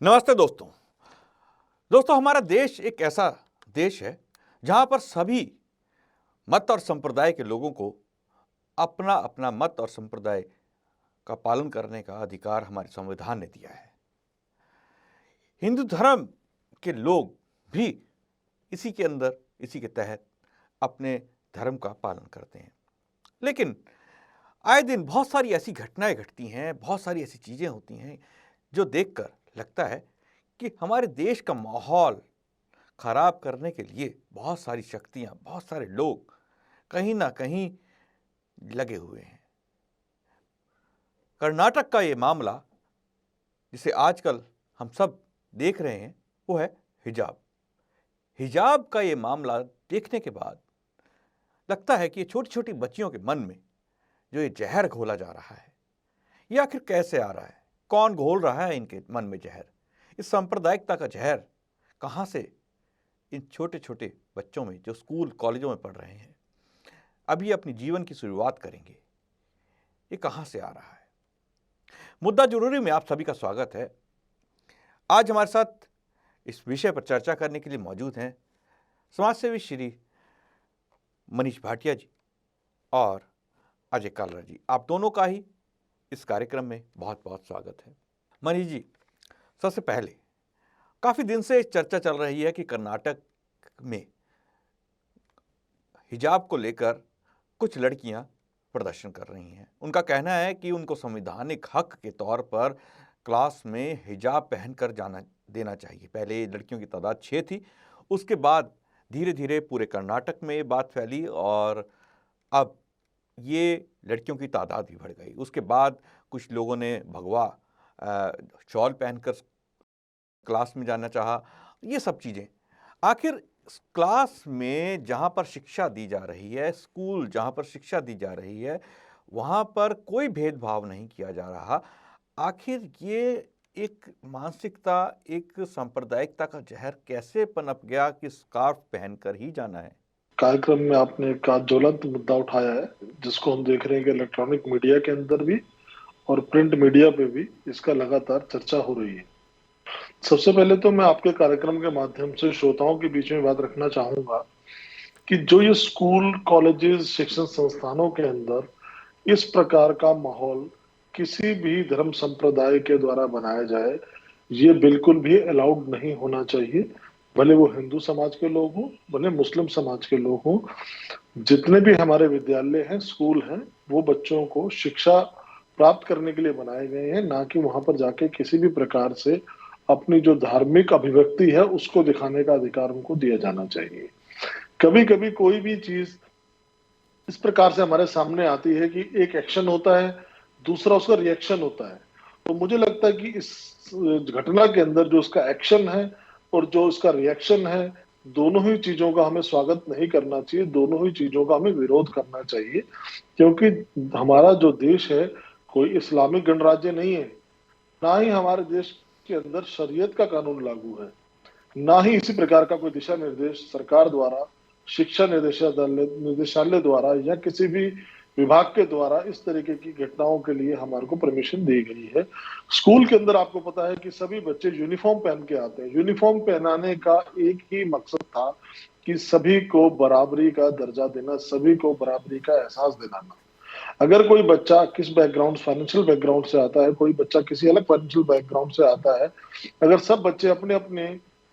नमस्ते दोस्तों। हमारा देश एक ऐसा देश है जहां पर सभी मत और संप्रदाय के लोगों को अपना अपना मत और संप्रदाय का पालन करने का अधिकार हमारे संविधान ने दिया है। हिंदू धर्म के लोग भी इसी के अंदर, इसी के तहत अपने धर्म का पालन करते हैं। लेकिन आए दिन बहुत सारी ऐसी घटनाएं घटती हैं, बहुत सारी ऐसी चीज़ें होती हैं जो देखकर लगता है कि हमारे देश का माहौल खराब करने के लिए बहुत सारी शक्तियां, बहुत सारे लोग कहीं ना कहीं लगे हुए हैं। कर्नाटक का ये मामला जिसे आजकल हम सब देख रहे हैं वो है हिजाब। हिजाब का ये मामला देखने के बाद लगता है कि ये छोटी छोटी बच्चियों के मन में जो ये जहर घोला जा रहा है, ये आखिर कैसे आ रहा है? कौन घोल रहा है इनके मन में जहर? इस सांप्रदायिकता का जहर कहाँ से इन छोटे छोटे बच्चों में जो स्कूल कॉलेजों में पढ़ रहे हैं, अभी अपनी जीवन की शुरुआत करेंगे, ये कहाँ से आ रहा है? मुद्दा जरूरी में आप सभी का स्वागत है। आज हमारे साथ इस विषय पर चर्चा करने के लिए मौजूद हैं समाजसेवी श्री मनीष भाटिया जी और अजय कालरा जी। आप दोनों का ही इस कार्यक्रम में बहुत बहुत स्वागत है। मनीष जी, सबसे पहले काफी दिन से चर्चा चल रही है कि कर्नाटक में हिजाब को लेकर कुछ लड़कियां प्रदर्शन कर रही हैं। उनका कहना है कि उनको संवैधानिक हक के तौर पर क्लास में हिजाब पहनकर जाना देना चाहिए। पहले लड़कियों की तादाद 6 थी, उसके बाद धीरे धीरे पूरे कर्नाटक में ये बात फैली और अब ये लड़कियों की तादाद भी बढ़ गई। उसके बाद कुछ लोगों ने भगवा शॉल पहनकर क्लास में जाना चाहा। ये सब चीज़ें आखिर क्लास में जहाँ पर शिक्षा दी जा रही है, स्कूल जहाँ पर शिक्षा दी जा रही है, वहाँ पर कोई भेदभाव नहीं किया जा रहा। आखिर ये एक मानसिकता, एक सांप्रदायिकता का जहर कैसे पनप गया कि स्कार्फ पहनकर ही जाना है? कार्यक्रम में आपने एक ज्वलंत मुद्दा उठाया है जिसको हम देख रहे हैं कि इलेक्ट्रॉनिक मीडिया के अंदर भी और प्रिंट मीडिया पे भी इसका लगातार चर्चा हो रही है। सबसे पहले तो मैं आपके कार्यक्रम के माध्यम से श्रोताओं के बीच में बात रखना चाहूंगा कि जो ये स्कूल, कॉलेजेस, शिक्षण संस्थानों के अंदर इस प्रकार का माहौल किसी भी धर्म संप्रदाय के द्वारा बनाया जाए, ये बिल्कुल भी अलाउड नहीं होना चाहिए। भले वो हिंदू समाज के लोग हों, भले मुस्लिम समाज के लोग हों, जितने भी हमारे विद्यालय हैं, स्कूल हैं, वो बच्चों को शिक्षा प्राप्त करने के लिए बनाए गए हैं, ना कि वहां पर जाके किसी भी प्रकार से अपनी जो धार्मिक अभिव्यक्ति है उसको दिखाने का अधिकार उनको दिया जाना चाहिए। कभी कभी कोई भी चीज इस प्रकार से हमारे सामने आती है कि एक एक्शन होता है, दूसरा उसका रिएक्शन होता है। तो मुझे लगता है कि इस घटना के अंदर जो उसका एक्शन है और जो उसका रिएक्शन है, दोनों ही चीजों का हमें स्वागत नहीं करना चाहिए, दोनों ही चीजों का हमें विरोध करना चाहिए। क्योंकि हमारा जो देश है कोई इस्लामिक गणराज्य नहीं है, ना ही हमारे देश के अंदर शरीयत का कानून लागू है, ना ही इसी प्रकार का कोई दिशा निर्देश सरकार द्वारा, शिक्षा निदेशालय द्वारा या किसी भी विभाग के द्वारा इस तरीके की घटनाओं के लिए हमारे को परमिशन दी गई है। स्कूल के अंदर आपको पता है कि सभी बच्चे यूनिफॉर्म पहन के आते हैं। यूनिफॉर्म पहनाने का एक ही मकसद था कि सभी को बराबरी का दर्जा देना, सभी को बराबरी का एहसास दिलाना। अगर कोई बच्चा किस बैकग्राउंड, फाइनेंशियल बैकग्राउंड से आता है, कोई बच्चा किसी अलग फाइनेंशियल बैकग्राउंड से आता है, अगर सब बच्चे अपने अपने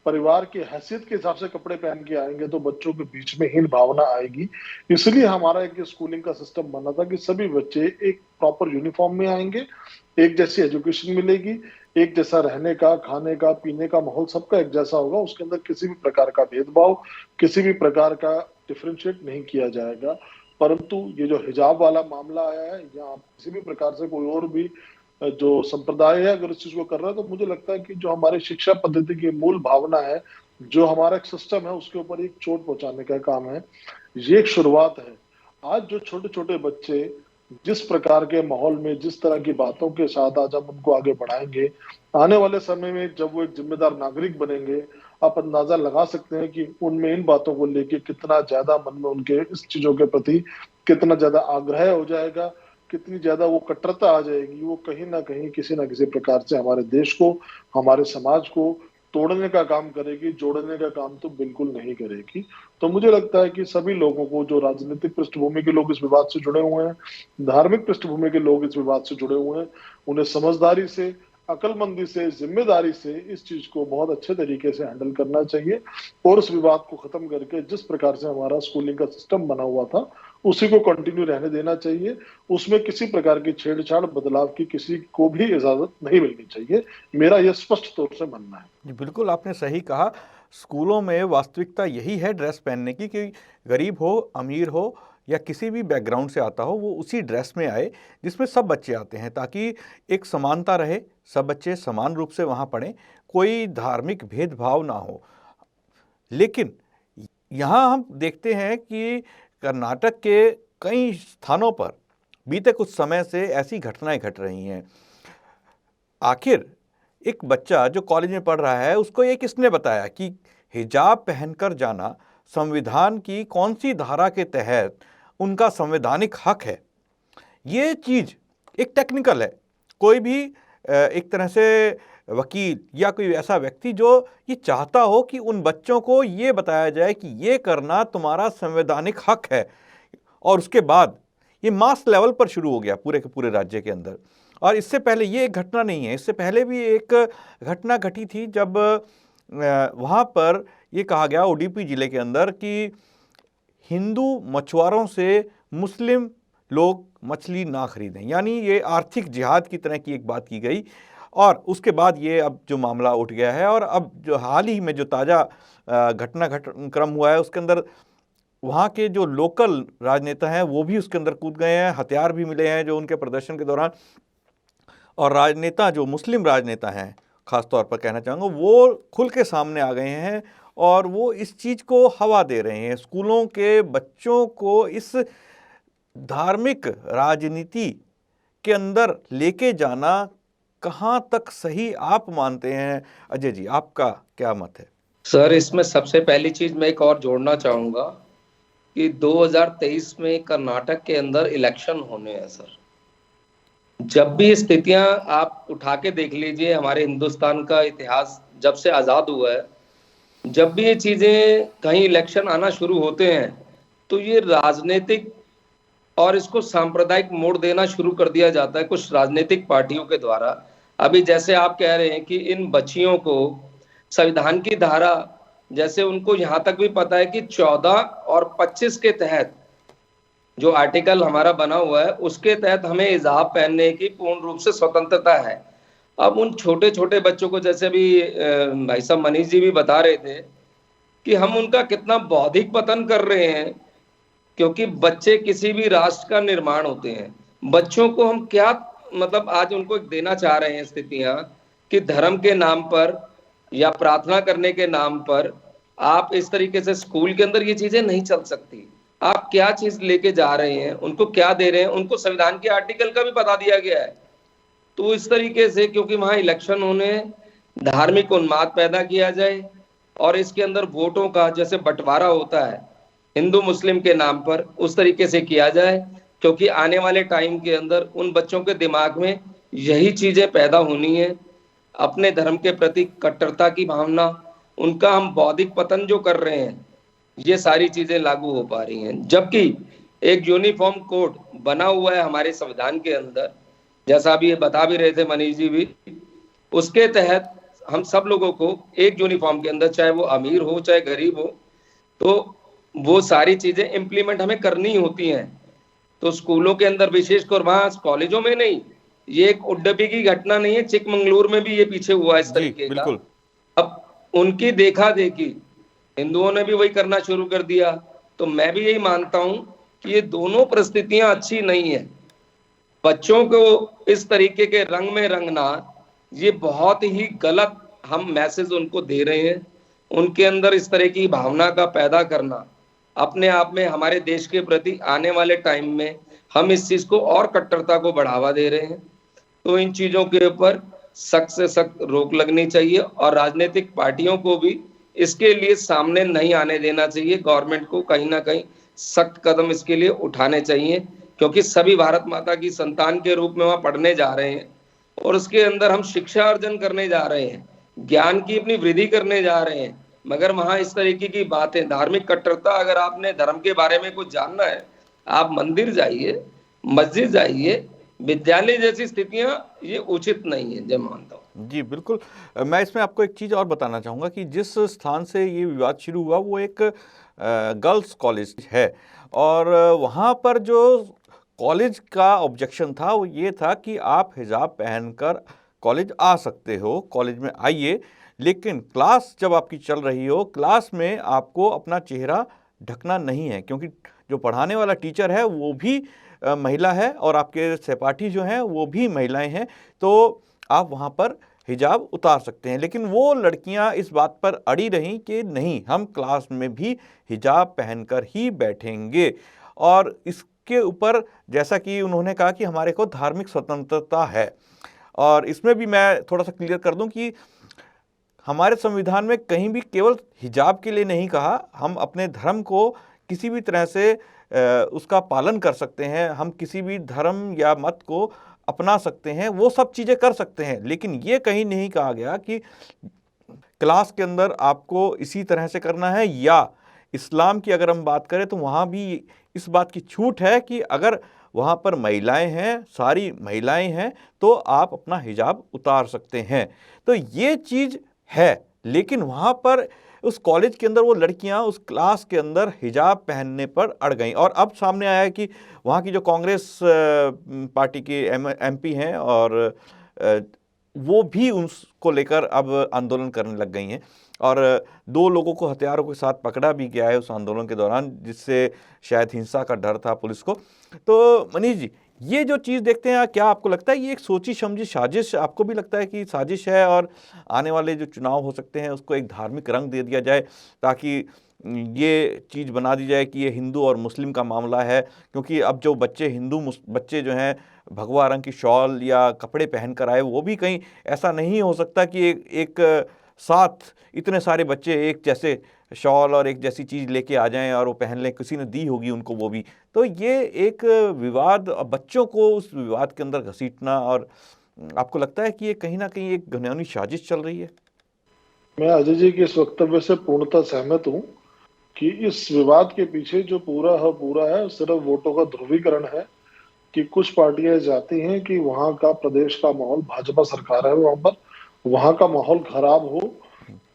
परिवार की हैसियत के हिसाब से कपड़े पहन के आएंगे तो बच्चों के बीच में हीन भावना आएगी। इसलिए हमारा एक स्कूलिंग का सिस्टम बना था कि सभी बच्चे एक प्रॉपर यूनिफॉर्म में आएंगे, एक जैसी एजुकेशन मिलेगी, एक जैसा रहने का, खाने का, पीने का माहौल सबका एक जैसा होगा। उसके अंदर किसी भी प्रकार का भेदभाव, किसी भी प्रकार का डिफरेंशिएट नहीं किया जाएगा। परंतु ये जो हिजाब वाला मामला आया है या किसी भी प्रकार से कोई और भी जो संप्रदाय है अगर इस चीज को कर रहा है, तो मुझे लगता है कि जो हमारी शिक्षा पद्धति की मूल भावना है, जो हमारा एक सिस्टम है, उसके ऊपर एक चोट पहुंचाने का काम है। ये एक शुरुआत है। आज जो छोटे छोटे बच्चे जिस प्रकार के माहौल में, जिस तरह की बातों के साथ आज हम उनको आगे बढ़ाएंगे, आने वाले समय में जब वो एक जिम्मेदार नागरिक बनेंगे, आप अंदाजा लगा सकते हैं कि उनमें इन बातों को लेके कितना ज्यादा मन में उनके इस चीजों के प्रति कितना ज्यादा आग्रह हो जाएगा, कितनी ज्यादा वो कट्टरता आ जाएगी, वो कहीं ना कहीं किसी ना किसी प्रकार से हमारे देश को, हमारे समाज को तोड़ने का काम करेगी, जोड़ने का काम तो बिल्कुल नहीं करेगी। तो मुझे लगता है कि सभी लोगों को, जो राजनीतिक पृष्ठभूमि के लोग इस विवाद से जुड़े हुए हैं, धार्मिक पृष्ठभूमि के लोग इस विवाद से जुड़े हुए हैं, उन्हें समझदारी से, अकलमंदी से, जिम्मेदारी से इस चीज को बहुत अच्छे तरीके से हैंडल करना चाहिए और उस विवाद को खत्म करके जिस प्रकार से हमारा स्कूलिंग का सिस्टम बना हुआ था उसी को कंटिन्यू रहने देना चाहिए। उसमें किसी प्रकार की छेड़छाड़, बदलाव की किसी को भी इजाजत नहीं मिलनी चाहिए, मेरा यह स्पष्ट तौर से मानना है। जी बिल्कुल, आपने सही कहा। स्कूलों में वास्तविकता यही है ड्रेस पहनने की, कि गरीब हो, अमीर हो या किसी भी बैकग्राउंड से आता हो, वो उसी ड्रेस में आए जिसमें सब बच्चे आते हैं, ताकि एक समानता रहे, सब बच्चे समान रूप से वहाँ पढ़ें, कोई धार्मिक भेदभाव ना हो। लेकिन यहाँ हम देखते हैं कि कर्नाटक के कई स्थानों पर बीते कुछ समय से ऐसी घटनाएं घट रही हैं। आखिर एक बच्चा जो कॉलेज में पढ़ रहा है, उसको ये किसने बताया कि हिजाब पहनकर जाना संविधान की कौन सी धारा के तहत उनका संवैधानिक हक है? ये चीज़ एक टेक्निकल है। कोई भी एक तरह से वकील या कोई ऐसा व्यक्ति जो ये चाहता हो कि उन बच्चों को ये बताया जाए कि ये करना तुम्हारा संवैधानिक हक है, और उसके बाद ये मास लेवल पर शुरू हो गया पूरे के पूरे राज्य के अंदर। और इससे पहले ये एक घटना नहीं है, इससे पहले भी एक घटना घटी थी जब वहाँ पर ये कहा गया उडुपी जिले के अंदर कि हिंदू मछुआरों से मुस्लिम लोग मछली ना खरीदें, यानी ये आर्थिक जिहाद की तरह की एक बात की गई। और उसके बाद ये अब जो मामला उठ गया है, और अब जो हाल ही में जो ताज़ा घटनाक्रम हुआ है उसके अंदर वहाँ के जो लोकल राजनेता हैं वो भी उसके अंदर कूद गए हैं, हथियार भी मिले हैं जो उनके प्रदर्शन के दौरान। और राजनेता, जो मुस्लिम राजनेता हैं ख़ास तौर पर कहना चाहूँगा, वो खुल के सामने आ गए हैं और वो इस चीज़ को हवा दे रहे हैं। स्कूलों के बच्चों को इस धार्मिक राजनीति के अंदर लेके जाना कहाँ तक सही आप मानते हैं? अजय जी, आपका क्या मत है? सर, इसमें सबसे पहली चीज मैं एक और जोड़ना चाहूंगा कि 2023 में कर्नाटक के अंदर इलेक्शन होने हैं सर। जब भी स्थितियां आप उठा के देख लीजिए, हमारे हिंदुस्तान का इतिहास जब से आजाद हुआ है, जब भी ये चीजें कहीं इलेक्शन आना शुरू होते हैं तो ये राजनीतिक और इसको सांप्रदायिक मोड़ देना शुरू कर दिया जाता है कुछ राजनीतिक पार्टियों के द्वारा। अभी जैसे आप कह रहे हैं कि इन बच्चियों को संविधान की धारा, जैसे उनको यहाँ तक भी पता है कि 14 और 25 के तहत जो आर्टिकल हमारा बना हुआ है उसके तहत हमें हिजाब पहनने की पूर्ण रूप से स्वतंत्रता है। अब उन छोटे छोटे बच्चों को, जैसे अभी भाई साहब मनीष जी भी बता रहे थे कि हम उनका कितना बौद्धिक पतन कर रहे हैं, क्योंकि बच्चे किसी भी राष्ट्र का निर्माण होते हैं। बच्चों को हम क्या मतलब आज उनको देना चाह रहे हैं स्थितियां कि धर्म के नाम पर या प्रार्थना करने के नाम पर आप इस तरीके से स्कूल के अंदर ये चीजें नहीं चल सकती। आप क्या चीज लेके जा रहे हैं, उनको क्या दे रहे हैं, उनको संविधान के आर्टिकल का भी बता दिया गया है। तो इस तरीके से, क्योंकि वहां इलेक्शन होने, धार्मिक उन्माद पैदा किया जाए और इसके अंदर वोटों का जैसे बंटवारा होता है हिंदू मुस्लिम के नाम पर, उस तरीके से किया जाए, क्योंकि आने वाले टाइम के अंदर उन बच्चों के दिमाग में यही चीजें पैदा होनी है, अपने धर्म के प्रति कट्टरता की भावना, उनका हम बौद्धिक पतन जो कर रहे हैं, ये सारी चीजें लागू हो पा रही हैं। जबकि एक यूनिफॉर्म कोड बना हुआ है हमारे संविधान के अंदर, जैसा अभी ये बता भी रहे थे मनीष जी भी, उसके तहत हम सब लोगों को एक यूनिफॉर्म के अंदर, चाहे वो अमीर हो चाहे गरीब हो, तो वो सारी चीजें इम्प्लीमेंट हमें करनी होती हैं। तो स्कूलों के अंदर विशेषकर, वहां कॉलेजों में नहीं, ये एक उडुपी की घटना नहीं है, चिकमंगलुरु में भी ये पीछे हुआ इस तरीके का। अब उनकी देखा देखी हिंदुओं ने भी वही करना शुरू कर दिया। तो मैं भी यही मानता हूं कि ये दोनों परिस्थितियां अच्छी नहीं है। बच्चों को इस तरीके के रंग में रंगना, ये बहुत ही गलत हम मैसेज उनको दे रहे हैं। उनके अंदर इस तरह की भावना का पैदा करना अपने आप में हमारे देश के प्रति आने वाले टाइम में हम इस चीज को और कट्टरता को बढ़ावा दे रहे हैं। तो इन चीजों के ऊपर सख्त से सख्त रोक लगनी चाहिए और राजनीतिक पार्टियों को भी इसके लिए सामने नहीं आने देना चाहिए। गवर्नमेंट को कहीं ना कहीं सख्त कदम इसके लिए उठाने चाहिए, क्योंकि सभी भारत माता की संतान के रूप में वहां पढ़ने जा रहे हैं और उसके अंदर हम शिक्षा अर्जन करने जा रहे हैं, ज्ञान की अपनी वृद्धि करने जा रहे हैं। मगर वहां इस तरीके की बातें, धार्मिक कट्टरता, अगर आपने धर्म के बारे में कुछ जानना है, आप मंदिर जाइए, मस्जिद जाइए, विद्यालय जैसी स्थितियां ये उचित नहीं है, जय मानता हूँ। जी बिल्कुल। मैं इसमें आपको एक चीज़ और बताना चाहूँगा कि जिस स्थान से ये विवाद शुरू हुआ वो एक गर्ल्स कॉलेज है, और वहाँ पर जो कॉलेज का ऑब्जेक्शन था वो ये था कि आप हिजाब पहनकर कॉलेज आ सकते हो, कॉलेज में आइए, लेकिन क्लास जब आपकी चल रही हो, क्लास में आपको अपना चेहरा ढकना नहीं है, क्योंकि जो पढ़ाने वाला टीचर है वो भी महिला है और आपके सहपाठी जो हैं वो भी महिलाएं हैं, तो आप वहाँ पर हिजाब उतार सकते हैं। लेकिन वो लड़कियां इस बात पर अड़ी रहीं कि नहीं, हम क्लास में भी हिजाब पहनकर ही बैठेंगे। और इसके ऊपर जैसा कि उन्होंने कहा कि हमारे को धार्मिक स्वतंत्रता है, और इसमें भी मैं थोड़ा सा क्लियर कर दूं कि हमारे संविधान में कहीं भी केवल हिजाब के लिए नहीं कहा, हम अपने धर्म को किसी भी तरह से उसका पालन कर सकते हैं, हम किसी भी धर्म या मत को अपना सकते हैं, वो सब चीज़ें कर सकते हैं। लेकिन ये कहीं नहीं कहा गया कि क्लास के अंदर आपको इसी तरह से करना है, या इस्लाम की अगर हम बात करें तो वहाँ भी इस बात की छूट है कि अगर वहाँ पर महिलाएं हैं, सारी महिलाएं हैं, तो आप अपना हिजाब उतार सकते हैं। तो ये चीज़ है, लेकिन वहाँ पर उस कॉलेज के अंदर वो लड़कियां उस क्लास के अंदर हिजाब पहनने पर अड़ गईं। और अब सामने आया है कि वहाँ की जो कांग्रेस पार्टी के एमपी हैं, और वो भी उसको लेकर अब आंदोलन करने लग गई हैं, और 2 लोगों को हथियारों के साथ पकड़ा भी गया है उस आंदोलन के दौरान, जिससे शायद हिंसा का डर था पुलिस को। तो मनीष जी, ये जो चीज़ देखते हैं, क्या आपको लगता है ये एक सोची समझी साजिश, आपको भी लगता है कि साजिश है, और आने वाले जो चुनाव हो सकते हैं उसको एक धार्मिक रंग दे दिया जाए, ताकि ये चीज़ बना दी जाए कि ये हिंदू और मुस्लिम का मामला है? क्योंकि अब जो बच्चे बच्चे जो हैं भगवा रंग की शॉल या कपड़े पहन कर आए, वो भी कहीं ऐसा नहीं हो सकता कि एक साथ इतने सारे बच्चे एक जैसे शॉल और एक जैसी चीज़ लेके आ जाएं और वो पहन लें, किसी ने दी होगी उनको वो भी। तो ये एक विवाद, बच्चों को उस विवाद के अंदर घसीटना, और आपको लगता है कि ये कहीं ना कहीं एक घिनौनी साजिश चल रही है? मैं अजय जी के इस वक्तव्य से पूर्णतः सहमत हूँ कि इस विवाद के पीछे जो पूरा है सिर्फ वोटों का ध्रुवीकरण है, कि कुछ पार्टियां चाहती हैं कि वहां का प्रदेश का माहौल, भाजपा सरकार है वहां पर, वहां का माहौल खराब हो,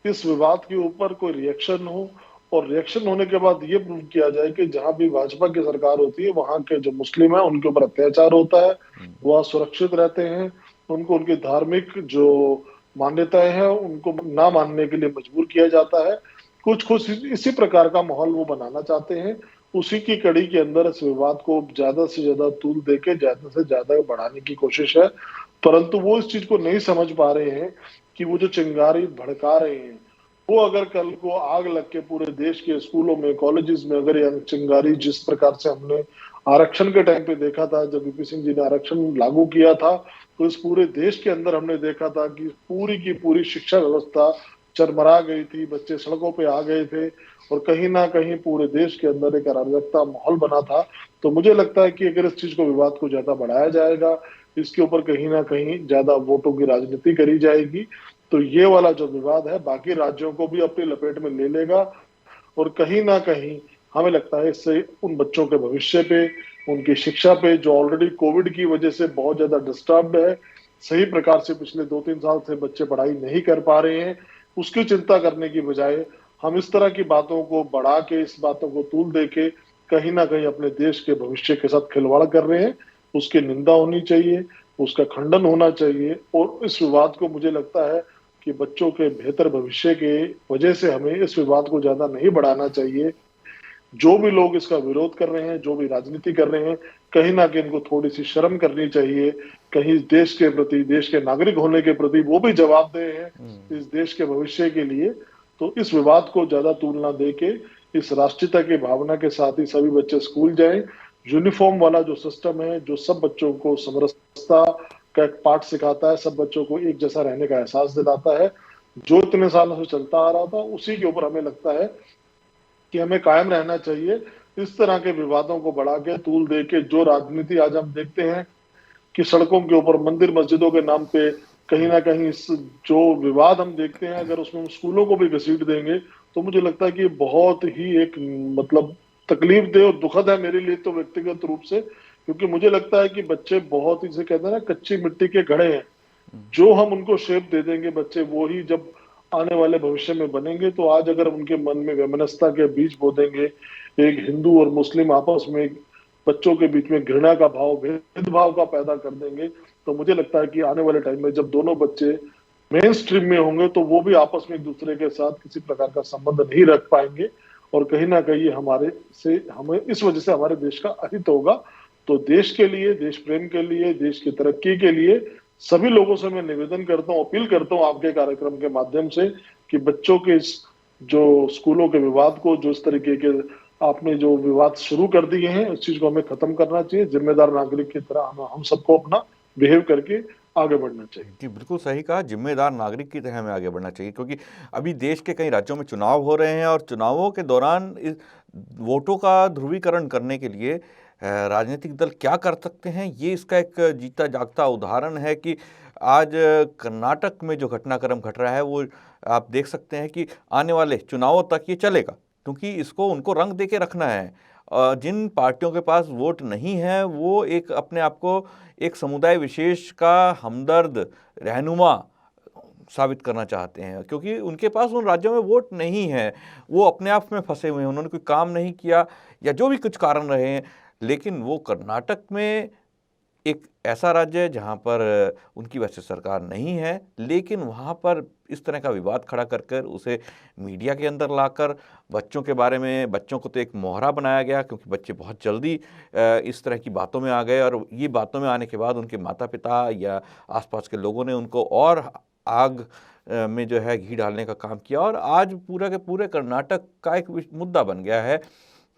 इस विवाद के ऊपर कोई रिएक्शन हो, और रिएक्शन होने के बाद ये प्रूव किया जाए कि जहां भी भाजपा की सरकार होती है वहां के जो मुस्लिम है उनके ऊपर अत्याचार होता है, वह सुरक्षित रहते हैं, उनको उनकी धार्मिक जो मान्यताएं हैं उनको ना मानने के लिए मजबूर किया जाता है। कुछ इसी प्रकार का माहौल वो बनाना चाहते हैं। उसी की कड़ी के अंदर इस विवाद को ज्यादा से ज्यादा तूल देके ज्यादा से ज्यादा बढ़ाने की कोशिश है, परंतु वो इस चीज को नहीं समझ पा रहे हैं कि वो जो चिंगारी भड़का रहे हैं, वो अगर कल को आग लग के पूरे देश के स्कूलों में, कॉलेजेस में अगर ये चिंगारी, जिस प्रकार से हमने आरक्षण के टाइम पे देखा था, जब वीपी सिंह जी ने आरक्षण लागू किया था, तो इस पूरे देश के अंदर हमने देखा था कि पूरी की पूरी शिक्षा व्यवस्था चरमरा गई थी, बच्चे सड़कों पे आ गए थे, और कहीं ना कहीं पूरे देश के अंदर एक अराजकता माहौल बना था। तो मुझे लगता है कि अगर इस चीज को, विवाद को ज्यादा बढ़ाया जाएगा, इसके ऊपर कहीं ना कहीं ज्यादा वोटों की राजनीति करी जाएगी, तो ये वाला जो विवाद है बाकी राज्यों को भी अपनी लपेट में ले लेगा, और कहीं ना कहीं हमें लगता है इससे उन बच्चों के भविष्य पे, उनकी शिक्षा पे, जो ऑलरेडी कोविड की वजह से बहुत ज्यादा डिस्टर्ब्ड है, सही प्रकार से पिछले 2-3 साल से बच्चे पढ़ाई नहीं कर पा रहे हैं, उसकी चिंता करने की बजाय हम इस तरह की बातों को बढ़ा के, इस बातों को तूल दे के कहीं ना कहीं अपने देश के भविष्य के साथ खिलवाड़ कर रहे हैं। उसकी निंदा होनी चाहिए, उसका खंडन होना चाहिए, और इस विवाद को मुझे लगता है कि बच्चों के बेहतर भविष्य के वजह से हमें इस विवाद को ज्यादा नहीं बढ़ाना चाहिए। जो भी लोग इसका विरोध कर रहे हैं, जो भी राजनीति कर रहे हैं, कहीं ना कहीं इनको थोड़ी सी शर्म करनी चाहिए, कहीं देश के प्रति, देश के नागरिक होने के प्रति वो भी जवाबदेह हैं इस देश के भविष्य के लिए। तो इस विवाद को ज्यादा तूल ना दे के इस राष्ट्रीयता की भावना के साथ ही सभी बच्चे स्कूल जाएं। यूनिफॉर्म वाला जो सिस्टम है, जो सब बच्चों को समरसता का एक पाठ सिखाता है, सब बच्चों को एक जैसा रहने का एहसास दिलाता है, जो इतने सालों से चलता आ रहा था, उसी के ऊपर हमें लगता है कि हमें कायम रहना चाहिए, इस तरह के विवादों को बढ़ा के तूल दे के जो राजनीति आज हम देखते हैं कि सड़कों के ऊपर मंदिर मस्जिदों के नाम पे कहीं ना कहीं इस जो विवाद हम देखते हैं, अगर उसमें हम स्कूलों को भी घसीट देंगे तो मुझे लगता है कि बहुत ही एक मतलब तकलीफ दे और दुखद है मेरे लिए तो व्यक्तिगत रूप से, क्योंकि मुझे लगता है कि बच्चे बहुत ही, इसे कहते हैं ना, कच्ची मिट्टी के घड़े हैं। जो हम उनको शेप दे देंगे बच्चे वो ही जब आने वाले भविष्य में बनेंगे। तो आज अगर उनके मन में वैमनस्यता के बीज बो देंगे, एक हिंदू और मुस्लिम आपस में बच्चों के बीच में घृणा का भाव, भेदभाव का पैदा कर देंगे, तो मुझे लगता है कि आने वाले टाइम में जब दोनों बच्चे मेन स्ट्रीम में होंगे तो वो भी आपस में एक दूसरे के साथ किसी प्रकार का संबंध नहीं रख पाएंगे, और कहीं ना कहीं हमें इस वजह से हमारे देश का अहित होगा। तो देश के लिए, देश प्रेम के लिए, देश की तरक्की के लिए सभी लोगों से मैं निवेदन करता हूँ, अपील करता हूँ आपके कार्यक्रम के माध्यम से कि बच्चों के इस जो स्कूलों के विवाद को, जो इस तरीके के आपने जो विवाद शुरू कर दिए हैं, इस चीज को हमें खत्म करना चाहिए। जिम्मेदार नागरिक की तरह हम सबको अपना बिहेव करके आगे बढ़ना चाहिए। जी बिल्कुल सही कहा, जिम्मेदार नागरिक की तरह हमें आगे बढ़ना चाहिए, क्योंकि अभी देश के कई राज्यों में चुनाव हो रहे हैं और चुनावों के दौरान इस वोटों का ध्रुवीकरण करने के लिए राजनीतिक दल क्या कर सकते हैं, ये इसका एक जीता जागता उदाहरण है कि आज कर्नाटक में जो घटनाक्रम घट रहा है वो आप देख सकते हैं कि आने वाले चुनावों तक ये चलेगा, क्योंकि इसको उनको रंग दे के रखना है। जिन पार्टियों के पास वोट नहीं है वो एक अपने आप को एक समुदाय विशेष का हमदर्द रहनुमा साबित करना चाहते हैं, क्योंकि उनके पास उन राज्यों में वोट नहीं है, वो अपने आप में फंसे हुए हैं, उन्होंने कोई काम नहीं किया या जो भी कुछ कारण रहे हैं। लेकिन वो कर्नाटक में एक ऐसा राज्य है जहाँ पर उनकी वैसे सरकार नहीं है, लेकिन वहाँ पर इस तरह का विवाद खड़ा कर कर उसे मीडिया के अंदर लाकर बच्चों के बारे में, बच्चों को तो एक मोहरा बनाया गया, क्योंकि बच्चे बहुत जल्दी इस तरह की बातों में आ गए, और ये बातों में आने के बाद उनके माता पिता या आसपास के लोगों ने उनको और आग में जो है घी डालने का काम किया, और आज पूरा के पूरे कर्नाटक का एक मुद्दा बन गया है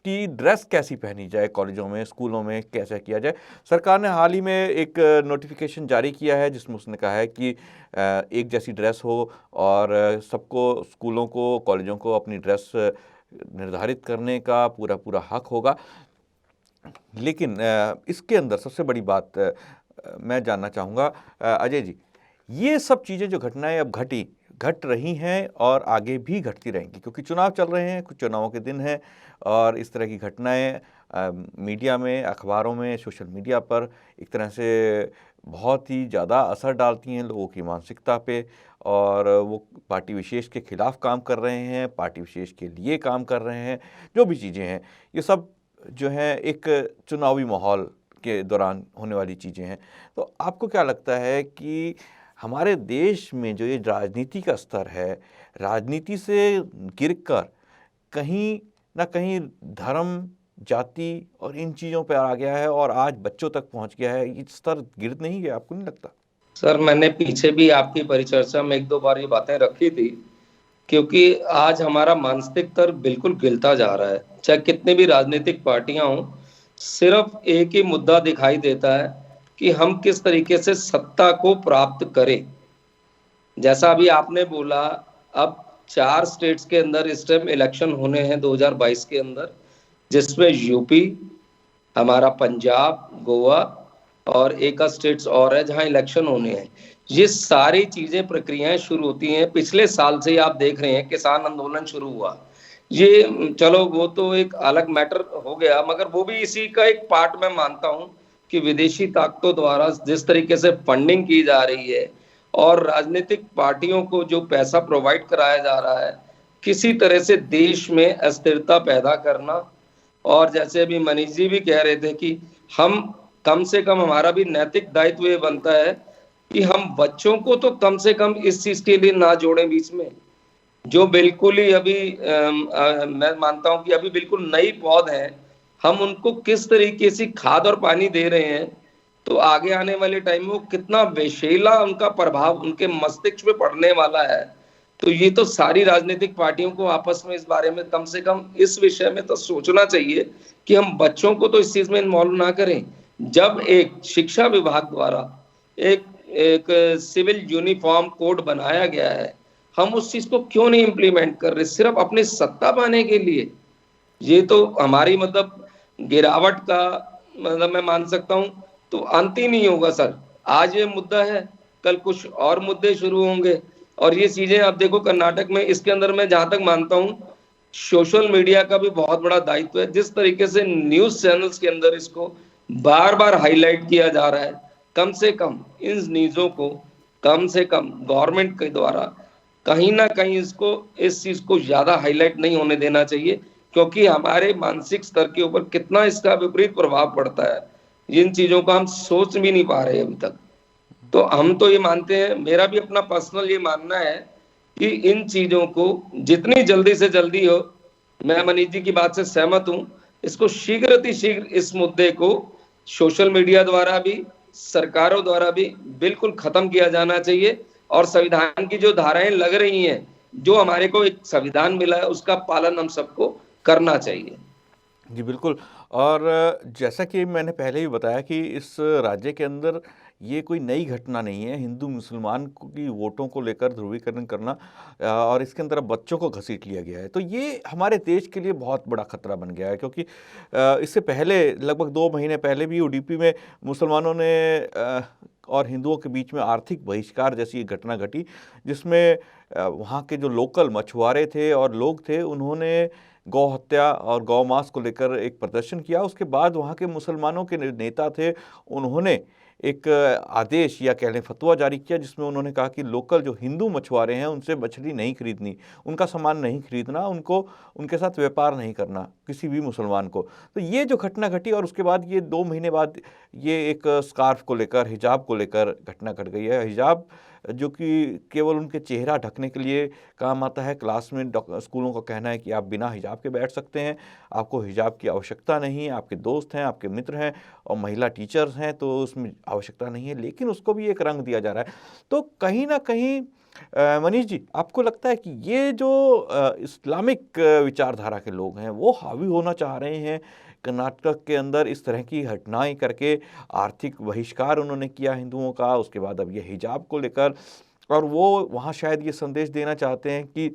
कि ड्रेस कैसी पहनी जाए, कॉलेजों में, स्कूलों में कैसे किया जाए। सरकार ने हाल ही में एक नोटिफिकेशन जारी किया है जिसमें उसने कहा है कि एक जैसी ड्रेस हो और सबको, स्कूलों को, कॉलेजों को अपनी ड्रेस निर्धारित करने का पूरा पूरा हक होगा। लेकिन इसके अंदर सबसे बड़ी बात मैं जानना चाहूँगा अजय जी, ये सब चीज़ें जो घटनाएं अब घट रही हैं और आगे भी घटती रहेंगी, क्योंकि चुनाव चल रहे हैं, कुछ चुनावों के दिन हैं, और इस तरह की घटनाएं मीडिया में, अखबारों में, सोशल मीडिया पर एक तरह से बहुत ही ज़्यादा असर डालती हैं लोगों की मानसिकता पे, और वो पार्टी विशेष के खिलाफ काम कर रहे हैं, पार्टी विशेष के लिए काम कर रहे हैं, जो भी चीज़ें हैं ये सब जो है एक चुनावी माहौल के दौरान होने वाली चीज़ें हैं। तो आपको क्या लगता है कि हमारे देश में जो ये राजनीति का स्तर है, राजनीति से गिरकर कहीं ना कहीं धर्म, जाति और इन चीज़ों पे आ गया है और आज बच्चों तक पहुंच गया है, ये स्तर गिर नहीं गया, आपको नहीं लगता? सर, मैंने पीछे भी आपकी परिचर्चा में एक दो बार ये बातें रखी थी, क्योंकि आज हमारा मानसिक स्तर बिल्कुल गिरता जा रहा है। चाहे कितनी भी राजनीतिक पार्टियां हों, सिर्फ एक ही मुद्दा दिखाई देता है कि हम किस तरीके से सत्ता को प्राप्त करें। जैसा अभी आपने बोला, अब 4 स्टेट्स के अंदर इस टाइम इलेक्शन होने हैं 2022 के अंदर, जिसमें यूपी, हमारा पंजाब, गोवा और एक स्टेट्स और है जहां इलेक्शन होने हैं। ये सारी चीजें, प्रक्रियाएं शुरू होती हैं। पिछले साल से आप देख रहे हैं किसान आंदोलन शुरू हुआ, ये चलो वो तो एक अलग मैटर हो गया, मगर वो भी इसी का एक पार्ट मैं मानता हूं कि विदेशी ताकतों द्वारा जिस तरीके से फंडिंग की जा रही है और राजनीतिक पार्टियों को जो पैसा प्रोवाइड कराया जा रहा है, किसी तरह से देश में अस्थिरता पैदा करना। और जैसे अभी मनीष जी भी कह रहे थे कि हम कम से कम, हमारा भी नैतिक दायित्व ये बनता है कि हम बच्चों को तो कम से कम इस चीज के लिए ना जोड़ें बीच में, जो बिल्कुल ही अभी मैं मानता हूं कि अभी बिल्कुल नई पौध है, हम उनको किस तरीके से खाद और पानी दे रहे हैं, तो आगे आने वाले टाइम में वो कितना विषैला उनका प्रभाव उनके मस्तिष्क पे पड़ने वाला है। तो ये तो सारी राजनीतिक पार्टियों को आपस में इस बारे में कम से कम इस विषय में तो सोचना चाहिए कि हम बच्चों को तो इस चीज में इन्वॉल्व ना करें। जब एक शिक्षा विभाग द्वारा एक सिविल यूनिफॉर्म कोड बनाया गया है, हम उस चीज को क्यों नहीं इम्प्लीमेंट कर रहे, सिर्फ अपनी सत्ता पाने के लिए? ये तो हमारी मतलब गिरावट का मतलब मैं मान सकता हूँ तो अंत ही नहीं होगा सर। आज ये मुद्दा है, कल कुछ और मुद्दे शुरू होंगे, और ये चीजें आप देखो कर्नाटक में, इसके अंदर मैं जहां तक मानता हूँ सोशल मीडिया का भी बहुत बड़ा दायित्व है। जिस तरीके से न्यूज चैनल्स के अंदर इसको बार बार हाईलाइट किया जा रहा है, कम से कम इन न्यूजों को कम से कम गवर्नमेंट के द्वारा कहीं ना कहीं इसको, इस चीज को ज्यादा हाईलाइट नहीं होने देना चाहिए, क्योंकि हमारे मानसिक स्तर के ऊपर कितना इसका विपरीत प्रभाव पड़ता है, जिन चीजों को हम सोच भी नहीं पा रहे अभी तक। तो हम तो ये मानते हैं, मेरा भी अपना पर्सनल ये मानना है कि इन चीजों को जितनी जल्दी से जल्दी हो, मैं मनीष जी की बात से सहमत हूं, इसको शीघ्र अति शीघ्र इस मुद्दे को सोशल मीडिया द्वारा भी, सरकारों द्वारा भी बिल्कुल खत्म किया जाना चाहिए। और संविधान की जो धाराएं लग रही हैं, जो हमारे को एक संविधान मिला है, उसका पालन हम सबको करना चाहिए। जी बिल्कुल। और जैसा कि मैंने पहले ही बताया कि इस राज्य के अंदर ये कोई नई घटना नहीं है, हिंदू मुसलमान की वोटों को लेकर ध्रुवीकरण करना, और इसके अंदर अब बच्चों को घसीट लिया गया है। तो ये हमारे देश के लिए बहुत बड़ा खतरा बन गया है, क्योंकि इससे पहले लगभग 2 महीने पहले भी यूडीपी में मुसलमानों ने और हिंदुओं के बीच में आर्थिक बहिष्कार जैसी एक घटना घटी, जिसमें वहाँ के जो लोकल मछुआरे थे और लोग थे, उन्होंने गौ हत्या और गौ मांस को लेकर एक प्रदर्शन किया। उसके बाद वहाँ के मुसलमानों के नेता थे, उन्होंने एक आदेश या कह लें फतवा जारी किया, जिसमें उन्होंने कहा कि लोकल जो हिंदू मछुआरे हैं उनसे मछली नहीं खरीदनी, उनका सामान नहीं खरीदना, उनको उनके साथ व्यापार नहीं करना किसी भी मुसलमान को। तो ये जो घटना घटी, और उसके बाद ये 2 महीने बाद ये एक स्कार्फ को लेकर, हिजाब को लेकर घटना घट गई है। हिजाब जो कि केवल उनके चेहरा ढकने के लिए काम आता है। क्लास में स्कूलों का कहना है कि आप बिना हिजाब के बैठ सकते हैं, आपको हिजाब की आवश्यकता नहीं है, आपके दोस्त हैं, आपके मित्र हैं और महिला टीचर्स हैं तो उसमें आवश्यकता नहीं है, लेकिन उसको भी एक रंग दिया जा रहा है। तो कहीं ना कहीं मनीष जी, आपको लगता है कि ये जो इस्लामिक विचारधारा के लोग हैं वो हावी होना चाह रहे हैं कर्नाटक के अंदर, इस तरह की घटनाएं करके आर्थिक बहिष्कार उन्होंने किया हिंदुओं का, उसके बाद अब ये हिजाब को लेकर, और वो वहाँ शायद ये संदेश देना चाहते हैं कि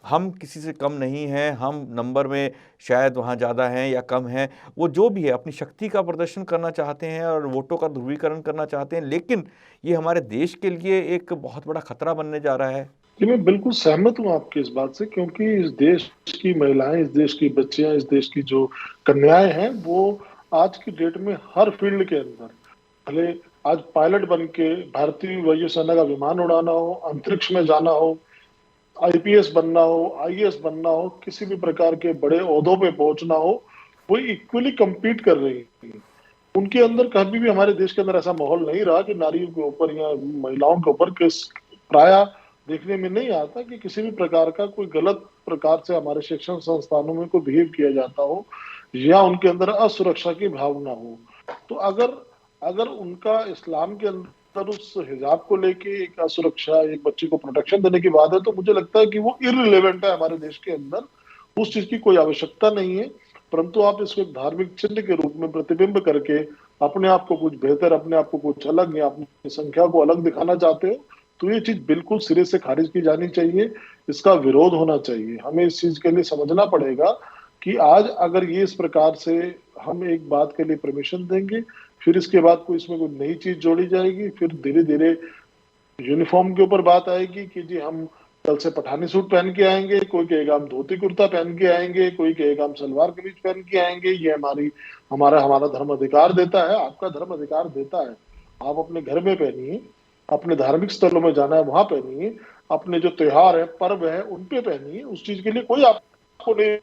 हम किसी से कम नहीं हैं, हम नंबर में शायद वहाँ ज़्यादा हैं या कम हैं, वो जो भी है अपनी शक्ति का प्रदर्शन करना चाहते हैं और वोटों का ध्रुवीकरण करना चाहते हैं, लेकिन ये हमारे देश के लिए एक बहुत बड़ा खतरा बनने जा रहा है। जी, मैं बिल्कुल सहमत हूँ आपकी इस बात से, क्योंकि इस देश की महिलाएं, इस देश की बच्चियां, इस देश की जो कन्याएं हैं, वो आज की डेट में हर फील्ड के अंदर, भले आज पायलट बन के भारतीय वायुसेना का विमान उड़ाना हो, अंतरिक्ष में जाना हो, आईपीएस बनना हो, आईएएस बनना हो, किसी भी प्रकार के बड़े ओहदों पे पहुंचना हो, वो इक्वली compete कर रही है। उनके अंदर कभी भी हमारे देश के अंदर ऐसा माहौल नहीं रहा कि नारियों के ऊपर या महिलाओं के ऊपर किस प्राय देखने में नहीं आता कि किसी भी प्रकार का कोई गलत प्रकार से हमारे शिक्षण संस्थानों में कोई बिहेव किया जाता हो या उनके अंदर असुरक्षा की भावना हो। तो अगर अगर उनका इस्लाम के अंदर उस हिजाब को लेके एक असुरक्षा, एक बच्ची को प्रोटेक्शन देने की बात है, तो मुझे लगता है कि वो इररिलेवेंट है हमारे देश के अंदर। उस चीज की कोई आवश्यकता नहीं है, परंतु आप इसको एक धार्मिक चिन्ह के रूप में प्रतिबिंब करके अपने आप को कुछ बेहतर, अपने आप को कुछ अलग या अपनी संख्या को अलग दिखाना चाहते हो, तो ये चीज बिल्कुल सिरे से खारिज की जानी चाहिए, इसका विरोध होना चाहिए। हमें इस चीज के लिए समझना पड़ेगा कि आज अगर ये इस प्रकार से हम एक बात के लिए परमिशन देंगे, फिर इसके बाद कोई इसमें कोई नई चीज जोड़ी जाएगी, फिर धीरे धीरे यूनिफॉर्म के ऊपर बात आएगी कि जी हम कल से पठानी सूट पहन के आएंगे, कोई कहेगा हम धोती कुर्ता पहन के आएंगे, कोई कहेगा हम सलवार कमीज पहन के आएंगे, ये हमारा हमारा धर्म अधिकार देता है। आपका धर्म अधिकार देता है, आप अपने घर में पहनिए, अपने धार्मिक स्थलों में जाना है वहां पहनिए, अपने जो त्योहार है, पर्व है, उन पे पहनिए, उस चीज के लिए कोई आपको नहीं।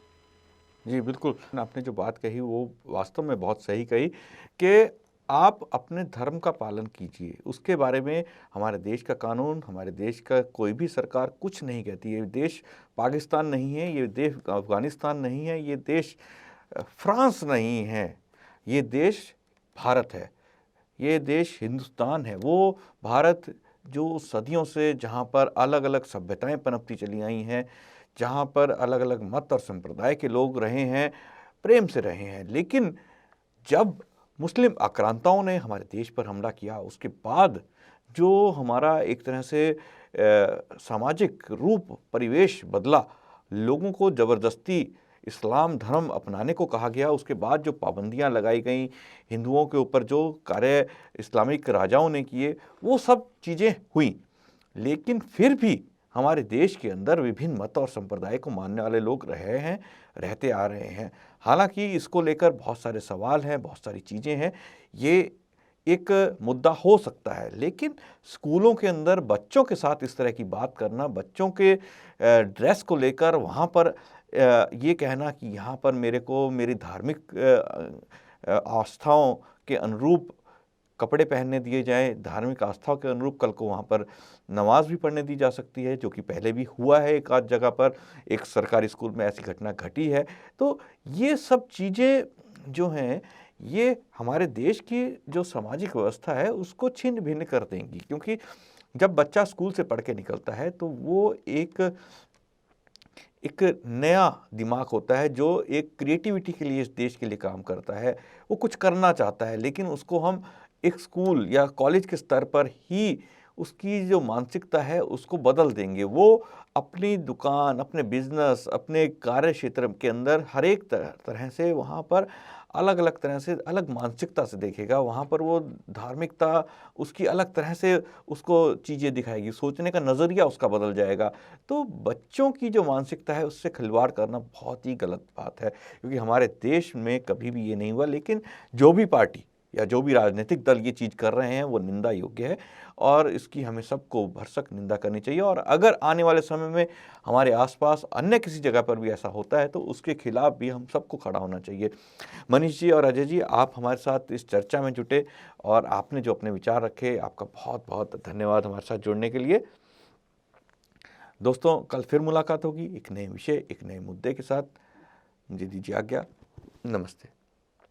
जी बिल्कुल, आपने जो बात कही वो वास्तव में बहुत सही कही कि आप अपने धर्म का पालन कीजिए, उसके बारे में हमारे देश का कानून, हमारे देश का कोई भी सरकार कुछ नहीं कहती। ये देश पाकिस्तान नहीं है, ये देश अफगानिस्तान नहीं है, ये देश फ्रांस नहीं है, ये देश भारत है, ये देश हिंदुस्तान है। वो भारत जो सदियों से, जहाँ पर अलग अलग सभ्यताएं पनपती चली आई हैं, जहाँ पर अलग अलग मत और संप्रदाय के लोग रहे हैं, प्रेम से रहे हैं, लेकिन जब मुस्लिम आक्रांताओं ने हमारे देश पर हमला किया, उसके बाद जो हमारा एक तरह से सामाजिक रूप परिवेश बदला, लोगों को ज़बरदस्ती इस्लाम धर्म अपनाने को कहा गया, उसके बाद जो पाबंदियां लगाई गई, हिंदुओं के ऊपर जो कार्य इस्लामिक राजाओं ने किए, वो सब चीज़ें हुई। लेकिन फिर भी हमारे देश के अंदर विभिन्न मत और संप्रदाय को मानने वाले लोग रहे हैं, रहते आ रहे हैं। हालांकि इसको लेकर बहुत सारे सवाल हैं, बहुत सारी चीज़ें हैं, ये एक मुद्दा हो सकता है। लेकिन स्कूलों के अंदर बच्चों के साथ इस तरह की बात करना, बच्चों के ड्रेस को लेकर वहाँ पर ये कहना कि यहाँ पर मेरे को मेरी धार्मिक आस्थाओं के अनुरूप कपड़े पहनने दिए जाएं, धार्मिक आस्थाओं के अनुरूप कल को वहाँ पर नमाज भी पढ़ने दी जा सकती है, जो कि पहले भी हुआ है एक आध जगह पर, एक सरकारी स्कूल में ऐसी घटना घटी है। तो ये सब चीज़ें जो हैं ये हमारे देश की जो सामाजिक व्यवस्था है उसको छिन्न भिन्न कर देंगी, क्योंकि जब बच्चा स्कूल से पढ़ के निकलता है तो वो एक नया दिमाग होता है जो एक क्रिएटिविटी के लिए इस देश के लिए काम करता है, वो कुछ करना चाहता है। लेकिन उसको हम एक स्कूल या कॉलेज के स्तर पर ही उसकी जो मानसिकता है उसको बदल देंगे। वो अपनी दुकान, अपने बिजनेस, अपने कार्य क्षेत्र के अंदर हर एक तरह से वहाँ पर अलग अलग तरह से अलग मानसिकता से देखेगा। वहाँ पर वो धार्मिकता उसकी अलग तरह से उसको चीज़ें दिखाएगी, सोचने का नज़रिया उसका बदल जाएगा। तो बच्चों की जो मानसिकता है उससे खिलवाड़ करना बहुत ही गलत बात है, क्योंकि हमारे देश में कभी भी ये नहीं हुआ। लेकिन जो भी पार्टी या जो भी राजनीतिक दल ये चीज़ कर रहे हैं वो निंदा योग्य है और इसकी हमें सबको भरसक निंदा करनी चाहिए। और अगर आने वाले समय में हमारे आसपास अन्य किसी जगह पर भी ऐसा होता है तो उसके खिलाफ भी हम सबको खड़ा होना चाहिए। मनीष जी और अजय जी, आप हमारे साथ इस चर्चा में जुटे और आपने जो अपने विचार रखे, आपका बहुत बहुत धन्यवाद हमारे साथ जुड़ने के लिए। दोस्तों, कल फिर मुलाकात होगी एक नए विषय, एक नए मुद्दे के साथ। मुझे दीजिए आज्ञा। नमस्ते।